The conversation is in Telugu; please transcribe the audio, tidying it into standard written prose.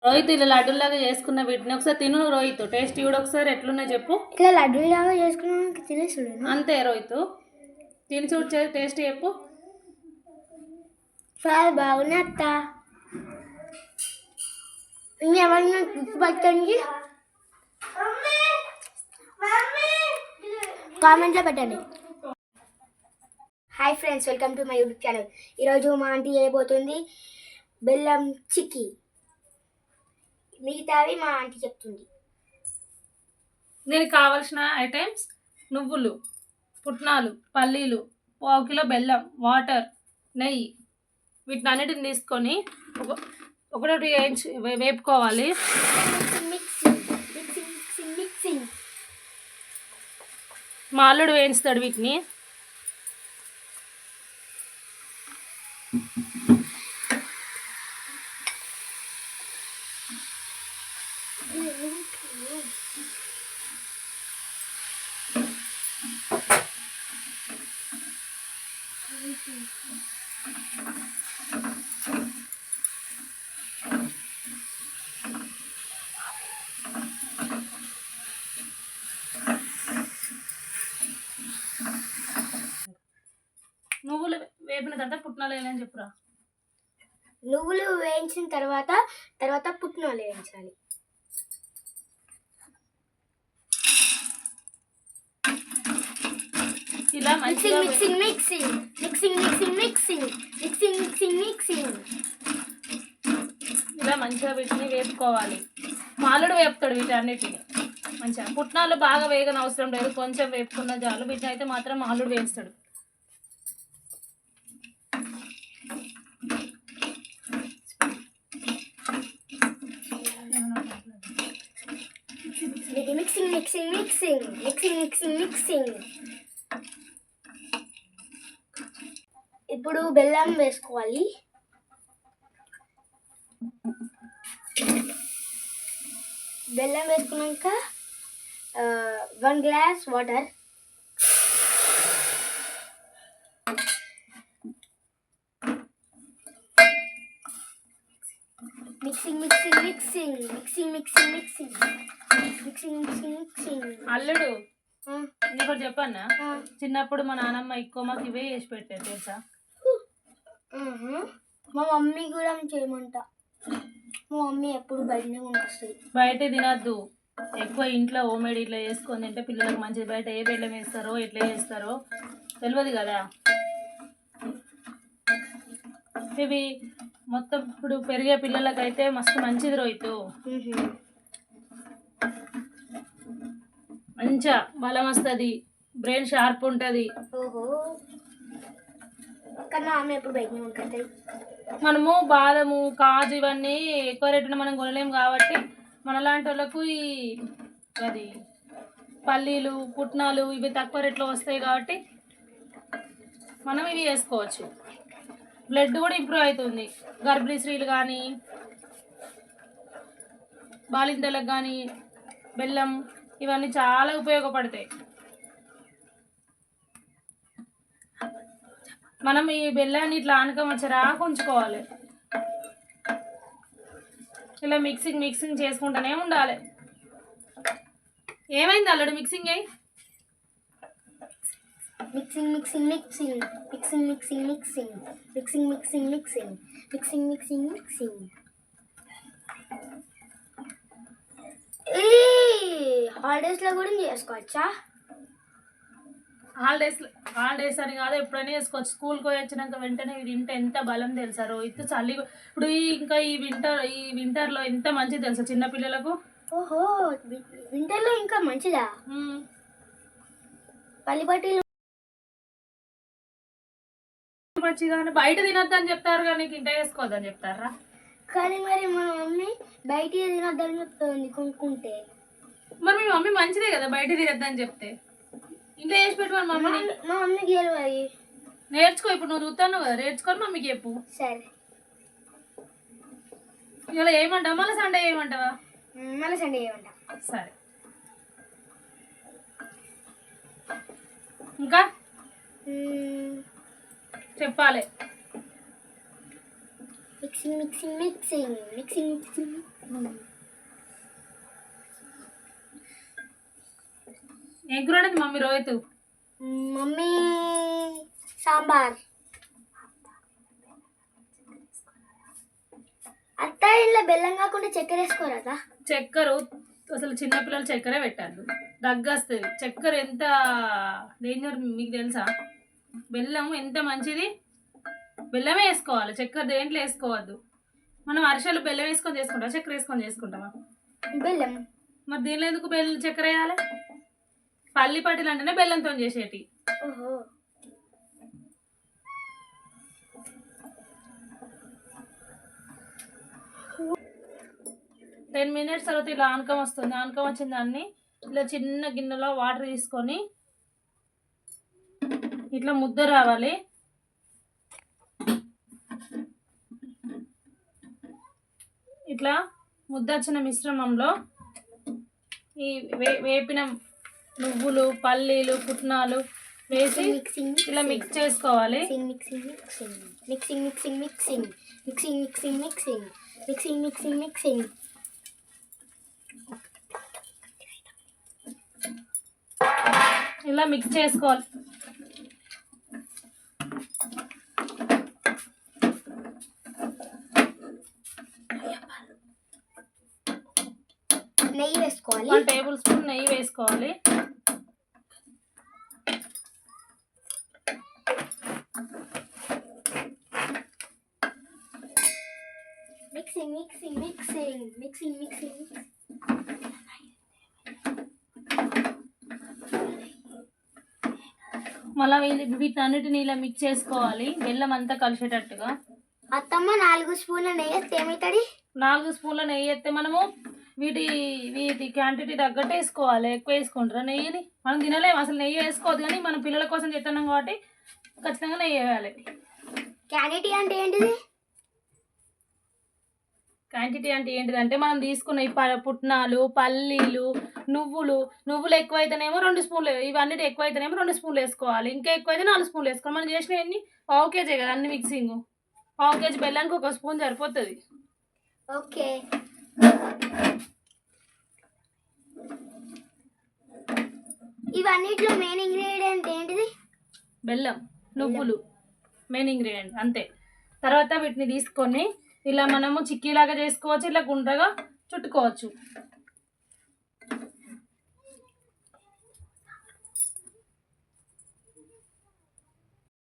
రోహిత్ ఇలా లడ్డూలాగా చేసుకున్న వీటిని ఒకసారి తిను రోహిత్, టేస్ట్ కూడా ఒకసారి ఎట్లున్నాయి చెప్పు. ఇట్లా లడ్డూలాగా చేసుకున్నాక తినేసుడు అంతే రోహిత్, తిని చూడు టేస్ట్ చెప్పు. చాలా బాగున్నా అత్త. ఎవరైనా గుర్తుపట్టండి, కామెంట్లో పెట్టండి. Hi friends, welcome to my YouTube channel. ఈరోజు మా ఆంటీ చేయబోతుంది బెల్లం చిక్కీ. మిగతావి మా ఆంటీ చెప్తుంది. దీనికి కావాల్సిన ఐటమ్స్: నువ్వులు, పుట్నాలు, పల్లీలు, 1 కిలో బెల్లం, వాటర్, నెయ్యి. వీటిని అన్నిటిని తీసుకొని ఒకటి వేపుకోవాలి. మా అల్లుడు వేయించుతాడు వీటిని. నువ్వులు వేపిన తర్వాత పుట్నాలు వేయాలని చెప్పురా. నువ్వులు వేయించిన తర్వాత పుట్నాలు వేయించాలి. ఇలా మంచిగా ఇలా మంచిగా వీటిని వేపుకోవాలి. మాలుడు వేపుతాడు వీటన్నిటిని మంచిగా. పుట్నాలు బాగా వేగన అవసరం లేదు, కొంచెం వేపుకున్న చాలు. వీటిని అయితే మాత్రం మాలుడు వేస్తాడు. మిక్సింగ్. ఇప్పుడు బెల్లం వేసుకోవాలి. బెల్లం వేసుకున్నాక 1 గ్లాస్ వాటర్, మిక్సింగ్. అల్లుడు నీకు చెప్పన్నా, చిన్నప్పుడు మా నాన్నమ్మ ఎక్కువ మాకు ఇవే చేసి పెట్టారు తెలుసా. మా మమ్మీ కూడా చేయమంట. మా మమ్మీ ఎప్పుడు బయటనే కొనుక్కొస్తుంది. బయట తినద్దు ఎక్కువ, ఇంట్లో హోమ్మేడ్ ఇట్లా చేసుకొని తింటే పిల్లలకు మంచిది. బయట ఏ బెల్లం వేస్తారో ఎట్లా చేస్తారో తెలియదు కదా. ఇవి మొత్తం ఇప్పుడు పెరిగే పిల్లలకైతే మస్తు మంచిది రోహితు. మంచిగా బలం వస్తుంది, బ్రెయిన్ షార్ప్ ఉంటుంది. మనము బాదము, కాజు ఇవన్నీ ఎక్కువ రేటున మనం కొనలేము కాబట్టి మనలాంటి వాళ్ళకు ఈ అది పల్లీలు, పుట్నాలు ఇవి తక్కువ రేట్లో వస్తాయి కాబట్టి మనం ఇవి వేసుకోవచ్చు. బ్లడ్ కూడా ఇంప్రూవ్ అవుతుంది. గర్భిణీ స్త్రీలు కానీ బాలింతలకు కానీ బెల్లం ఇవన్నీ చాలా ఉపయోగపడతాయి. మనం ఈ బెల్లాన్ని ఇట్లా ఆనకమచ్చరా ఉంచుకోవాలి. ఇలా మిక్సింగ్ చేసుకుంటూనే ఉండాలి. ఏమైంది అల్లుడు? మిక్సింగ్ అయ్యి మిక్సింగ్. హాలిడేస్లో కూడా చేసుకోవచ్చా? హాలిడేస్ అని కాదు, ఎప్పుడైనా వేసుకోవచ్చు. స్కూల్కి పోయి వచ్చినాక వెంటనే ఇది తింటే ఎంత బలం తెలుసా రోహిత్. చలి ఇప్పుడు ఇంకా ఈ వింటర్లో ఎంత మంచిది తెలుసా చిన్నపిల్లలకు. ఓహో, వింటర్లో ఇంకా మంచిదా? పల్లిపట్టీలు మంచిగా బయట తినొద్దని చెప్తారు కానీ నీకు ఇంట వేసుకోవద్దని చెప్తారా? కానీ మరి మా మమ్మీ బయట తినొద్దని చెప్తుంది కొనుక్కుంటే. మరి మీ మమ్మీ మంచిదే కదా బయట తినొద్దని చెప్తే. ఇంట్లో వేసి పెట్టు. మరి మా మమ్మీకి తెలియదు. నేర్చుకో, ఇప్పుడు నువ్వు చూస్తాను కదా, నేర్చుకొని మమ్మీకి చెప్పు. సరే. ఇలా ఏమంటావా? మళ్ళీ సండే ఏమంటావా? మళ్ళీ సండే ఏమంటా. సరే. ఇంకా చెప్పాలి. Mixing mixing mixing mixing mixing. ఏం కూర వండింది మమ్మీ రోహిత్? మమ్మీ సాంబార్. అత్త ఇలా బెల్లం కాకుండా చక్కెర వేసుకోరాదా? చక్కెర అసలు చిన్నపిల్లలు చక్కెర పెట్టారు, దగ్గొస్తుంది. చక్కెర ఎంత డేంజర్ మీకు తెలుసా? బెల్లం ఎంత మంచిది, బెల్లమే వేసుకోవాలి, చక్కెర దేంట్లో వేసుకోవద్దు. మనం అరిసెలు బెల్లం వేసుకొని చేసుకుంటాం, చక్కెర వేసుకొని చేసుకుంటామా? బెల్లం. మరి దీనిలో ఎందుకు చక్కెర వేయాలి? పల్లి పట్టీలు అంటేనే బెల్లంతో చేసేటి. ఓహో. టెన్ మినిట్స్ తర్వాత ఇలా ఆనకం వస్తుంది. ఆనకం వచ్చిన దాన్ని ఇలా చిన్న గిన్నెలో వాటర్ తీసుకొని ఇట్లా ముద్ద రావాలి. ఇట్లా ముద్ద వచ్చిన మిశ్రమంలో ఈ వేపిన నువ్వులు, పల్లీలు, పుట్నాలు వేసి ఇలా మిక్స్ చేసుకోవాలి. Mixing mixing mixing mixing mixing mixing mixing mixing mixing mixing mixing. ఇలా మిక్స్ చేసుకోవాలి. నెయ్యి వేసుకోవాలి. 1 టేబుల్ స్పూన్ నెయ్యి వేసుకోవాలి. Mixing mixing mixing mixing mixing. మళ్ళీ వీటన్నిటిని ఇలా మిక్స్ చేసుకోవాలి, బెల్లం అంతా కలిసేటట్టుగా. అత్తమ్మ 4 స్పూన్ల నెయ్యి వేస్తే ఏమవుతుంది? 4 స్పూన్ల నెయ్యి వేస్తే మనము వీటి క్వాంటిటీ తగ్గట్టు వేసుకోవాలి. ఎక్కువ వేసుకుంటారా నెయ్యిని? మనం తినలేము అసలు, నెయ్యి వేసుకోవద్దు, కానీ మనం పిల్లల కోసం చేస్తున్నాం కాబట్టి ఖచ్చితంగా నెయ్యి వేయాలి. క్వాంటిటీ అంటే ఏంటిది? క్వాంటిటీ అంటే ఏంటిదంటే మనం తీసుకున్న ఈ పుట్నాలు, పల్లీలు, నువ్వులు ఎక్కువైతేనేమో 2 స్పూన్లు, ఇవన్నీ ఎక్కువైతేనేమో 2 స్పూన్లు వేసుకోవాలి. ఇంకా ఎక్కువైతే 4 స్పూన్లు వేసుకోవాలి. మనం చేసిన ఎన్ని పావు కేజీ కదా అన్ని మిక్సింగ్, పావు కేజీ బెల్లానికి 1 స్పూన్ సరిపోతుంది. ఓకే. ఇవన్నిట్లో మెయిన్ ఇంగ్రీడియంట్ ఏంటిది? బెల్లం, నువ్వులు మెయిన్ ఇంగ్రీడియంట్ అంతే. తర్వాత వీటిని తీసుకొని ఇలా మనము చిక్కీలాగా చేసుకోవచ్చు, ఇలా గుండ్రగా చుట్టుకోవచ్చు.